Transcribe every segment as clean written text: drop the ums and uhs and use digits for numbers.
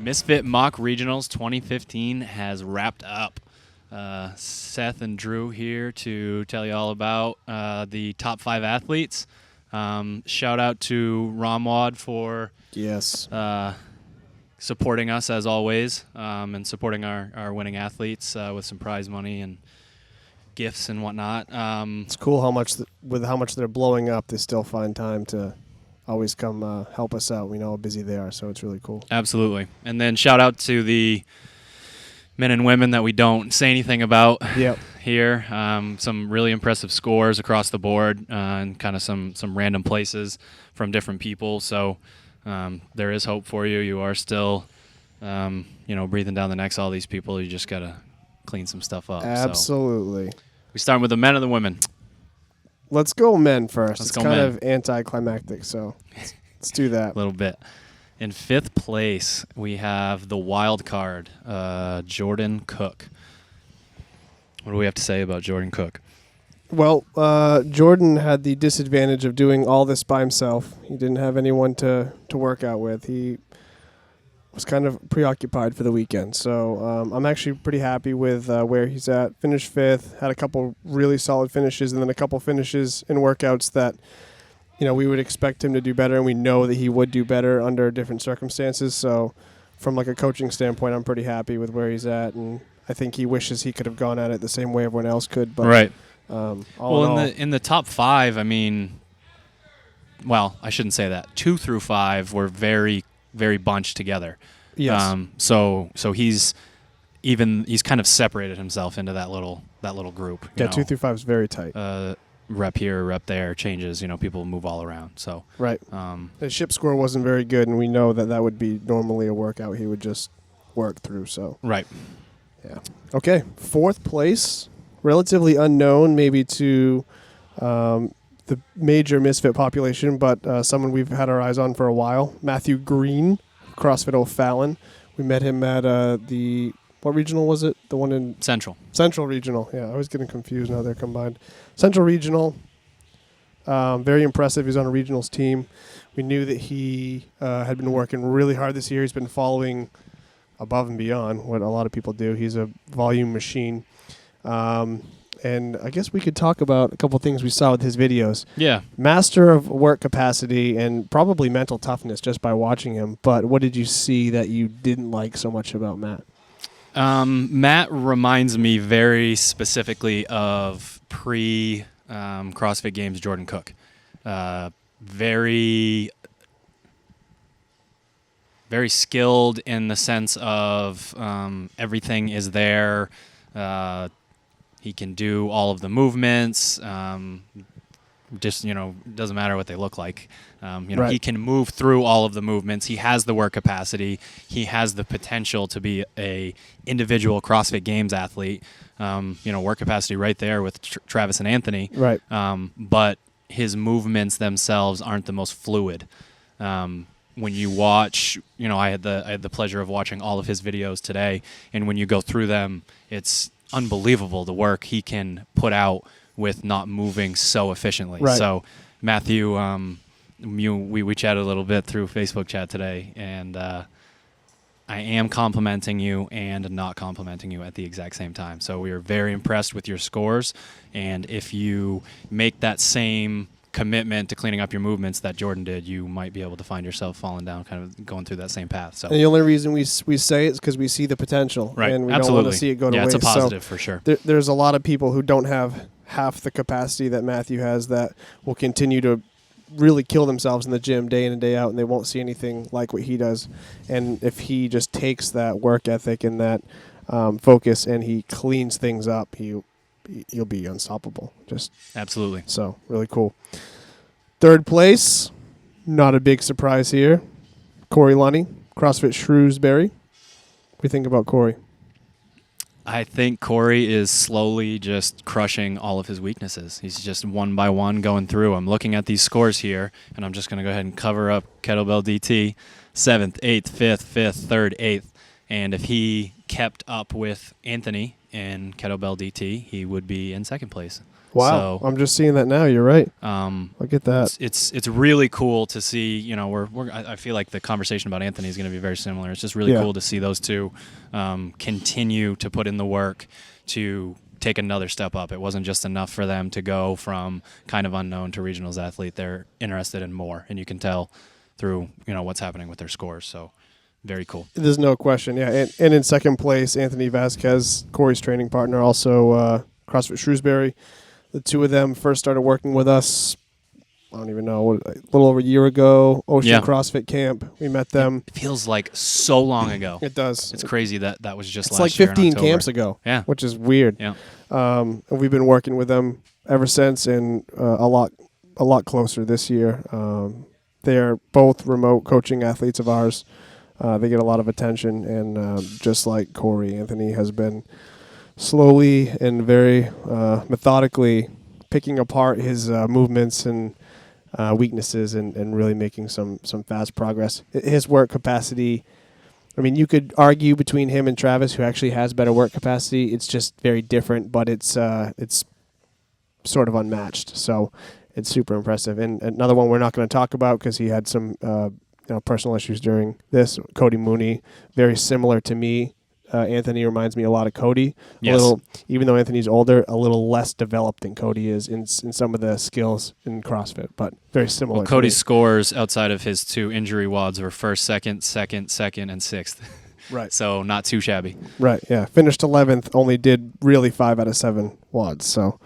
Misfit Mock Regionals 2015 has wrapped up. Seth and Drew here to tell you all about the top 5 athletes. Shout out to ROMWOD for supporting us as always, and supporting our winning athletes with some prize money and gifts and whatnot. It's cool how much how much they're blowing up, they still find time to always come help us out. We know how busy they are, so it's really cool. Absolutely. And then shout out to the men and women that we don't say anything about here. Some really impressive scores across the board, and kind of some random places from different people. So there is hope for you. You are still, breathing down the necks of all these people. You just got to clean some stuff up. Absolutely. So we start with the men or the women? Let's go men first. Let's it's go kind men. of anticlimactic, so let's do that. A little bit. In 5th place, we have the wild card, Jordan Cook. What do we have to say about Jordan Cook? Well, Jordan had the disadvantage of doing all this by himself. He didn't have anyone to work out with. He was kind of preoccupied for the weekend. So I'm actually pretty happy with where he's at. Finished 5th, had a couple really solid finishes, and then a couple finishes in workouts that we would expect him to do better, and we know that he would do better under different circumstances. So from like a coaching standpoint, I'm pretty happy with where he's at, and I think he wishes he could have gone at it the same way everyone else could. But right. In the top 5, I mean, well, I shouldn't say that. 2 through 5 were very, very bunched together. Yes. So he's kind of separated himself into that little group. 2 through 5 is very tight. Rep here, rep there, changes. People move all around. So right. The ship score wasn't very good, and we know that would be normally a workout he would just work through. So right. Yeah. Okay. 4th place, relatively unknown, maybe to the major Misfit population, but someone we've had our eyes on for a while. Matthew Green, CrossFit O'Fallon. We met him at what regional was it? The one in Central Regional. Yeah, I was getting confused now they're combined. Central Regional. Very impressive. He's on a regionals team. We knew that he had been working really hard this year. He's been following above and beyond what a lot of people do. He's a volume machine. And I guess we could talk about a couple things we saw with his videos. Yeah. Master of work capacity and probably mental toughness just by watching him. But what did you see that you didn't like so much about Matt? Matt reminds me very specifically of pre-CrossFit Games Jordan Cook. Very, very skilled in the sense of everything is there. He can do all of the movements. Doesn't matter what they look like. Right. He can move through all of the movements. He has the work capacity. He has the potential to be a individual CrossFit Games athlete. Work capacity right there with Travis and Anthony. Right. But his movements themselves aren't the most fluid. When you watch, I had the pleasure of watching all of his videos today, and when you go through them, it's unbelievable the work he can put out with not moving so efficiently. Right. So Matthew, we chatted a little bit through Facebook chat today, and I am complimenting you and not complimenting you at the exact same time. So we are very impressed with your scores, and if you make that same commitment to cleaning up your movements that Jordan did, you might be able to find yourself falling down, kind of going through that same path. So, and the only reason we say it is because we see the potential, right? And we Absolutely. don't want to see it go to waste. Yeah, it's a positive for sure. There's a lot of people who don't have half the capacity that Matthew has that will continue to really kill themselves in the gym day in and day out, and they won't see anything like what he does. And if he just takes that work ethic and that focus and he cleans things up, he'll be unstoppable. Just absolutely. So really cool. 3rd place, not a big surprise here. Corey Lunny, CrossFit Shrewsbury. What do you think about Corey? I think Corey is slowly just crushing all of his weaknesses. He's just one by one going through. I'm looking at these scores here, and I'm just going to go ahead and cover up kettlebell DT, 7th, 8th, 5th, 5th, 3rd, 8th. And if he kept up with Anthony in kettlebell DT, he would be in 2nd place. Wow, So I'm just seeing that now. You're right. Look at that. it's really cool to see. You know, I feel like the conversation about Anthony is going to be very similar. It's just really cool to see those two continue to put in the work to take another step up. It wasn't just enough for them to go from kind of unknown to regionals athlete. They're interested in more, and you can tell through what's happening with their scores. So very cool. There's no question. Yeah, and in second place, Anthony Vasquez, Corey's training partner, also CrossFit Shrewsbury. The two of them first started working with us, I don't even know, a little over a year ago, Ocean CrossFit Camp. We met them. It feels like so long ago. It does. It's crazy that was just it's last year. It's like 15 year in October. camps ago, which is weird. Yeah. And we've been working with them ever since, and a lot closer this year. They're both remote coaching athletes of ours. They get a lot of attention, and just like Corey, Anthony has been slowly and very methodically picking apart his movements and weaknesses and really making some fast progress. His work capacity, I mean, you could argue between him and Travis, who actually has better work capacity. It's just very different, but it's sort of unmatched. So it's super impressive. And another one we're not going to talk about because he had some personal issues during this. Cody Mooney, very similar to me. Anthony reminds me a lot of Cody. Yes. Even though Anthony's older, a little less developed than Cody is in some of the skills in CrossFit, but very similar. Well, Cody's scores outside of his 2 injury WODs were first, second, and sixth. Right. So not too shabby. Right. Yeah. Finished 11th. Only did really 5 out of 7 WODs. So,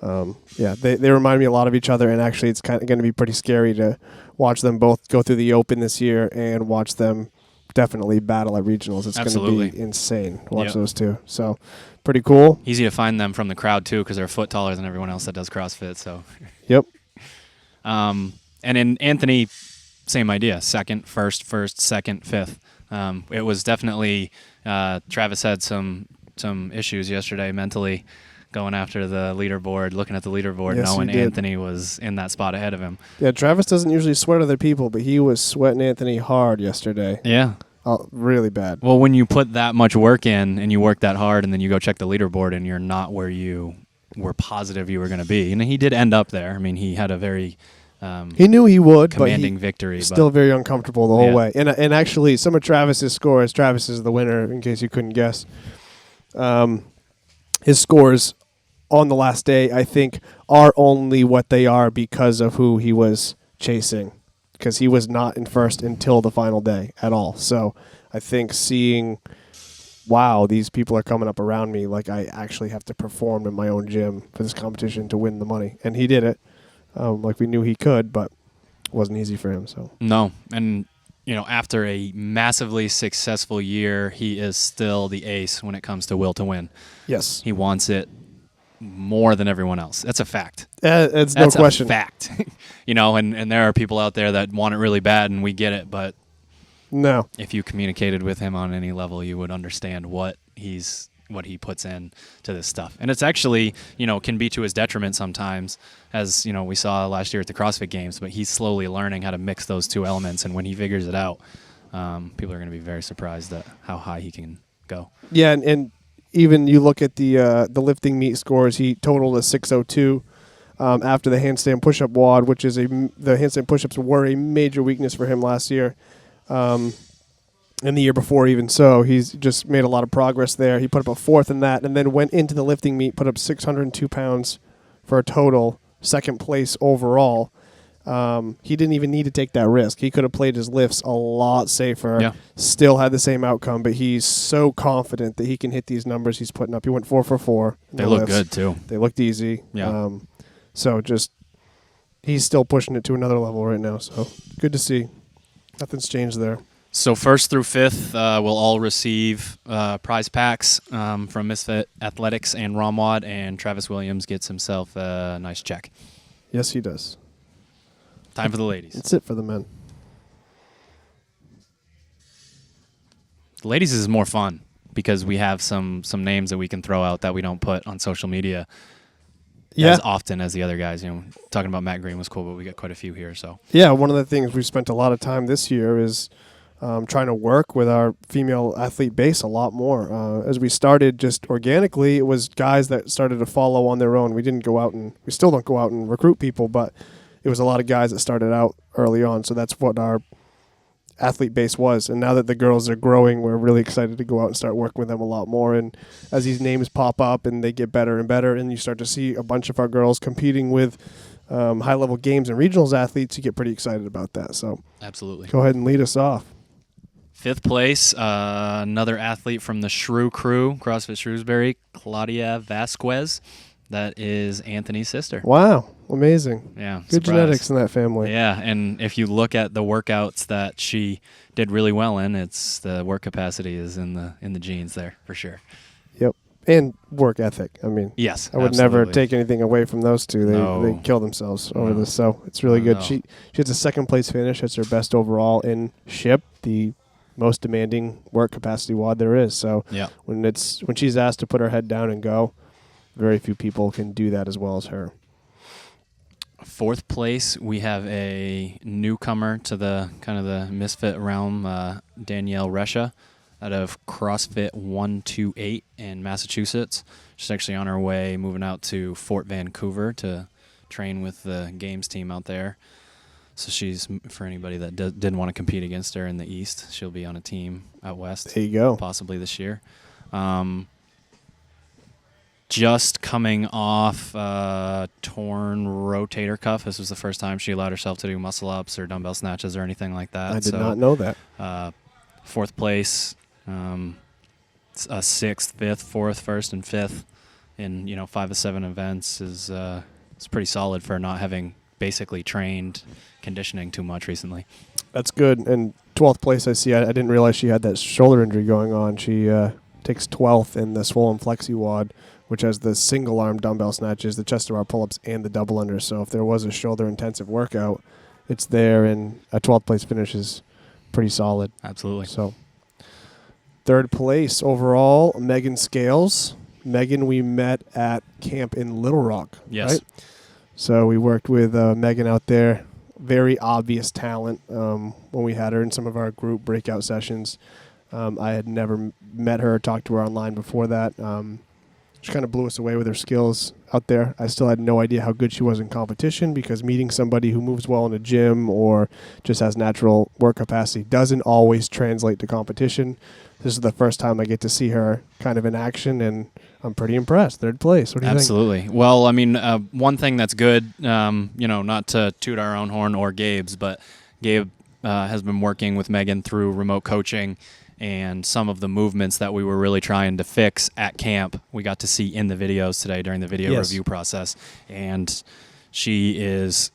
they remind me a lot of each other, and actually, it's kind of going to be pretty scary to watch them both go through the Open this year and watch them definitely battle at regionals. It's going to be insane to watch those two. So pretty cool. Easy to find them from the crowd too because they're a foot taller than everyone else that does CrossFit. So yep. And in Anthony, same idea. Second, first, second, fifth. It was definitely Travis had some issues yesterday mentally going after the leaderboard, looking at the leaderboard, knowing Anthony was in that spot ahead of him. Yeah, Travis doesn't usually sweat other people, but he was sweating Anthony hard yesterday. Yeah. Really bad. Well, when you put that much work in and you work that hard and then you go check the leaderboard and you're not where you were positive you were going to be. And he did end up there. I mean, he had a very he knew he would, commanding but victory. Still very uncomfortable the whole way. And actually, some of Travis's scores, Travis is the winner, in case you couldn't guess. His scores on the last day, I think, are only what they are because of who he was chasing, because he was not in first until the final day at all. So I think seeing, wow, these people are coming up around me, like I actually have to perform in my own gym for this competition to win the money. And he did it, like we knew he could, but it wasn't easy for him. So no, and after a massively successful year, he is still the ace when it comes to will to win. Yes. He wants it more than everyone else. That's a fact. That's no question. That's a fact. And there are people out there that want it really bad, and we get it, but no. If you communicated with him on any level, you would understand what he puts in to this stuff. And it's actually, can be to his detriment sometimes, as, we saw last year at the CrossFit Games, but he's slowly learning how to mix those two elements, and when he figures it out, people are going to be very surprised at how high he can go. Yeah, and even you look at the lifting meet scores, he totaled a 602 after the handstand push-up WOD, which is the handstand push-ups were a major weakness for him last year, and the year before even. So he's just made a lot of progress there. He put up a 4th in that, and then went into the lifting meet, put up 602 pounds for a total, 2nd place overall. He didn't even need to take that risk. He could have played his lifts a lot safer, still had the same outcome, but he's so confident that he can hit these numbers he's putting up. He went 4 for 4. They look good, too. They looked easy. Yeah. So just he's still pushing it to another level right now, so good to see. Nothing's changed there. So 1st through 5th will all receive prize packs from Misfit Athletics and ROMWOD, and Travis Williams gets himself a nice check. Yes, he does. Time for the ladies. That's it for the men. The ladies is more fun because we have some names that we can throw out that we don't put on social media as often as the other guys. Talking about Matt Green was cool, but we got quite a few here. So yeah, one of the things we've spent a lot of time this year is trying to work with our female athlete base a lot more. As we started just organically, it was guys that started to follow on their own. We still don't go out and recruit people, but it was a lot of guys that started out early on. So that's what our athlete base was. And now that the girls are growing, we're really excited to go out and start working with them a lot more. And as these names pop up and they get better and better, and you start to see a bunch of our girls competing with high-level games and regionals athletes, you get pretty excited about that. So Absolutely. go ahead and lead us off. 5th place, another athlete from the Shrew crew, CrossFit Shrewsbury, Claudia Vasquez. That is Anthony's sister. Wow, amazing. Yeah, good surprise. Genetics in that family. Yeah, and if you look at the workouts that she did really well in, it's the work capacity is in the genes there for sure. Yep, and work ethic. I mean, yes, I would absolutely. never take anything away from those two. They kill themselves over this, so it's really good. No. She has a 2nd place finish. It's her best overall in SHIP, the most demanding work capacity WOD there is. So yeah. when she's asked to put her head down and go, very few people can do that as well as her. 4th place, we have a newcomer to the kind of the Misfit realm, Danielle Resha, out of CrossFit 128 in Massachusetts. She's actually on her way moving out to Fort Vancouver to train with the games team out there. So she's, for anybody that didn't want to compete against her in the East, she'll be on a team out West. There you go. Possibly this year. Just coming off torn rotator cuff. This was the first time she allowed herself to do muscle-ups or dumbbell snatches or anything like that. I did not know that. 4th place, 6th, 5th, 4th, 1st, and 5th in 5 of 7 events is pretty solid for not having basically trained conditioning too much recently. That's good. And 12th place, I see. I didn't realize she had that shoulder injury going on. She takes 12th in the swollen flexi WOD, which has the single arm dumbbell snatches, the chest to bar pull-ups, and the double under. So if there was a shoulder intensive workout, it's there, and a 12th place finish is pretty solid. Absolutely. So 3rd place overall, Megan Scales. Megan, we met at camp in Little Rock. Yes. Right? So we worked with Megan out there. Very obvious talent when we had her in some of our group breakout sessions. I had never met her or talked to her online before that. She kind of blew us away with her skills out there. I still had no idea how good she was in competition because meeting somebody who moves well in a gym or just has natural work capacity doesn't always translate to competition. This is the first time I get to see her kind of in action, and I'm pretty impressed. 3rd place. What do you think? Absolutely. Well, I mean, one thing that's good, not to toot our own horn or Gabe's, but Gabe has been working with Megan through remote coaching, and some of the movements that we were really trying to fix at camp, we got to see in the videos today during the video review process. And she's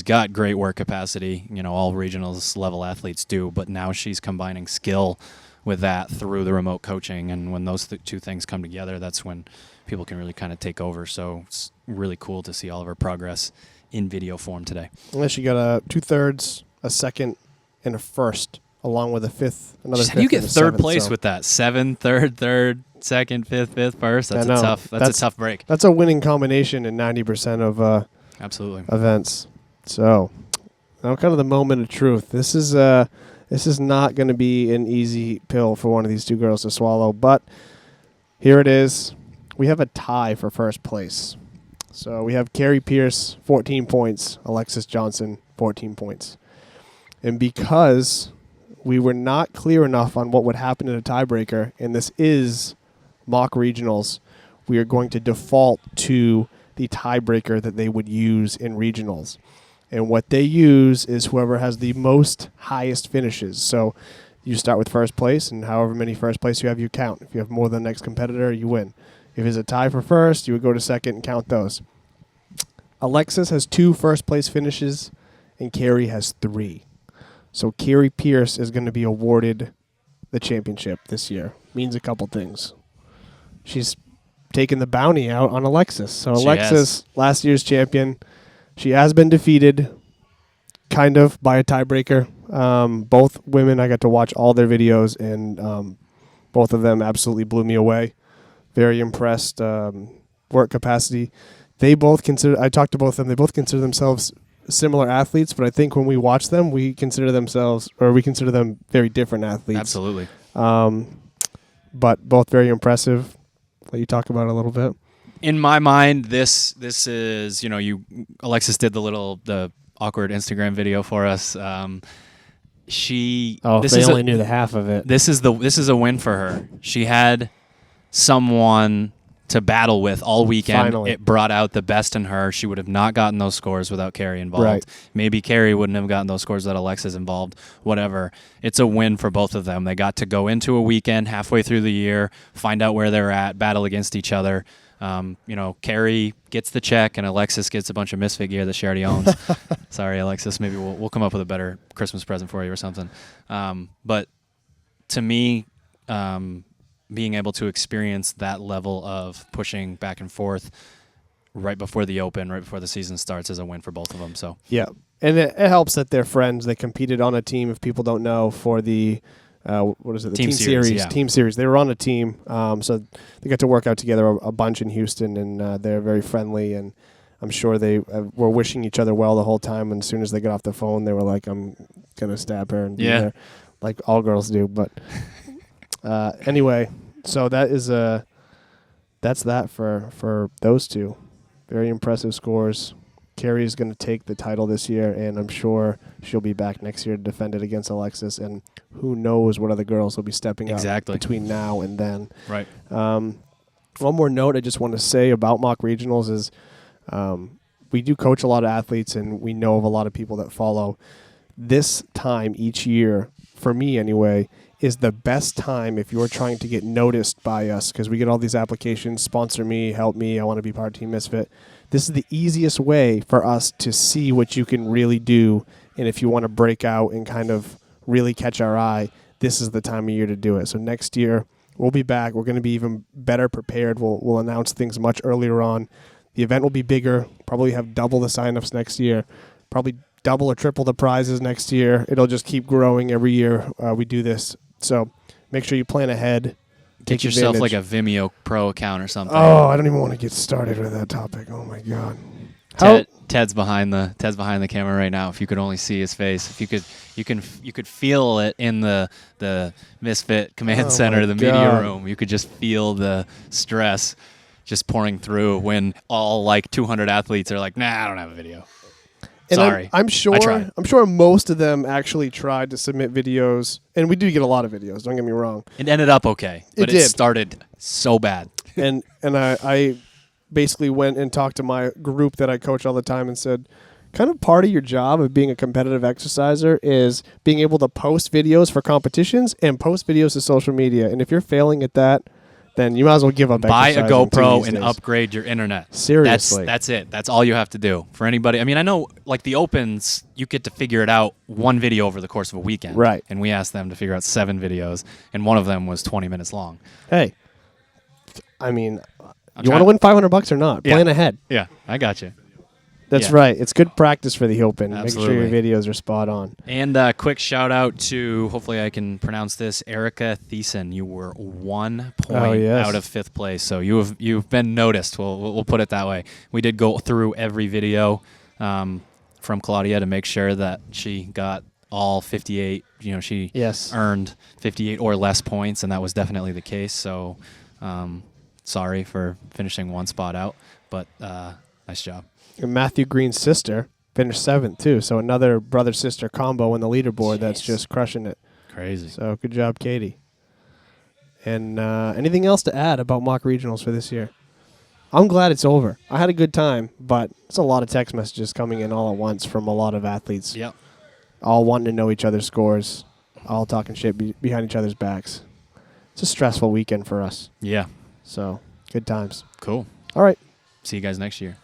got great work capacity. All regionals level athletes do, but now she's combining skill with that through the remote coaching. And when those two things come together, that's when people can really kind of take over. So it's really cool to see all of her progress in video form today. Unless she got a 2/3, a 2nd, and a 1st. Along with a 5th, another 5th. How do you get and a 3rd 7th, place so. with that? 7th, 3rd, 2nd, 5th, 1st. That's a tough break. That's a winning combination in 90% of Absolutely events. So now, kind of the moment of truth. This is not going to be an easy pill for one of these two girls to swallow, but here it is. We have a tie for 1st place. So we have Carrie Pierce, 14 points. Alexis Johnson, 14 points. And because we were not clear enough on what would happen in a tiebreaker, and this is mock regionals, we are going to default to the tiebreaker that they would use in regionals. And what they use is whoever has the most highest finishes. So you start with 1st place, and however many 1st place you have, you count. If you have more than the next competitor, you win. If it's a tie for 1st, you would go to 2nd and count those. Alexis has 2 1st place finishes, and Carrie has 3. So Carrie Pierce is going to be awarded the championship this year. Means a couple things. She's taken the bounty out on Alexis. So Alexis, last year's champion, she has been defeated kind of by a tiebreaker. Both women, I got to watch all their videos, and both of them absolutely blew me away. Very impressed. Work capacity. They both consider, I talked to both of them, they both consider themselves similar athletes, but I think when we watch them, we consider them very different athletes. Absolutely. But both very impressive. Let you talk about it a little bit. In my mind, this is, Alexis did the awkward Instagram video for us. They only knew the half of it. This is a win for her. She had someone to battle with all weekend. Finally. It brought out the best in her. She would have not gotten those scores without Carrie involved. Right. Maybe Carrie wouldn't have gotten those scores without Alexis involved. Whatever. It's a win for both of them. They got to go into a weekend halfway through the year, find out where they're at, battle against each other. Carrie gets the check, and Alexis gets a bunch of Misfit gear that she already owns. Sorry, Alexis. Maybe we'll come up with a better Christmas present for you or something. But to me, being able to experience that level of pushing back and forth right before the Open, right before the season starts, is a win for both of them. So yeah, and it helps that they're friends. They competed on a team. If people don't know, for the what is it? The team series. Yeah. Team series. They were on a team, so they got to work out together a bunch in Houston, and they're very friendly. And I'm sure they were wishing each other well the whole time. And as soon as they got off the phone, they were like, "I'm gonna stab her," and be there, like all girls do. But anyway, so that's that for those two. Very impressive scores. Carrie is going to take the title this year, and I'm sure she'll be back next year to defend it against Alexis. And who knows what other girls will be stepping up between now and then. Right. One more note I just want to say about mock regionals is we do coach a lot of athletes, and we know of a lot of people that follow. This time each year, for me anyway, is the best time if you're trying to get noticed by us, because we get all these applications, sponsor me, help me, I want to be part of Team Misfit. This is the easiest way for us to see what you can really do, and if you want to break out and kind of really catch our eye, this is the time of year to do it. So next year, we'll be back. We're going to be even better prepared. We'll announce things much earlier on. The event will be bigger, probably have double the signups next year, probably double or triple the prizes next year. It'll just keep growing every year we do this. So make sure you plan ahead. Get yourself like a Vimeo Pro account or something. Oh, I don't even want to get started with that topic. Oh my God. Ted's behind the camera right now. If you could only see his face, if you could feel it in the Misfit Command Center, the media room. You could just feel the stress just pouring through when all like 200 athletes are like, "Nah, I don't have a video." And Sorry, I'm sure most of them actually tried to submit videos, and we do get a lot of videos. Don't get me wrong. It ended up okay, but it started so bad. and I basically went and talked to my group that I coach all the time and said, kind of part of your job of being a competitive exerciser is being able to post videos for competitions and post videos to social media. And if you're failing at that, then you might as well give up. Buy a GoPro and upgrade your internet. Seriously. That's it. That's all you have to do. For anybody, I mean, I know like the Opens, you get to figure it out one video over the course of a weekend. Right. And we asked them to figure out 7 videos, and one of them was 20 minutes long. Hey, I mean, you want to win $500 or not? Plan ahead. Yeah, I got you. That's right. It's good practice for the Open. Absolutely. Make sure your videos are spot on. And quick shout out to, hopefully I can pronounce this, Erica Thiessen. You were 1 point out of 5th place, so you've been noticed. We'll put it that way. We did go through every video from Claudia to make sure that she got all 58. She earned 58 or less points, and that was definitely the case. So sorry for finishing 1 spot out, but nice job. And Matthew Green's sister finished 7th, too. So another brother-sister combo on the leaderboard that's just crushing it. Crazy. So good job, Katie. And anything else to add about mock regionals for this year? I'm glad it's over. I had a good time, but it's a lot of text messages coming in all at once from a lot of athletes. Yep. All wanting to know each other's scores, all talking shit behind each other's backs. It's a stressful weekend for us. Yeah. So good times. Cool. All right. See you guys next year.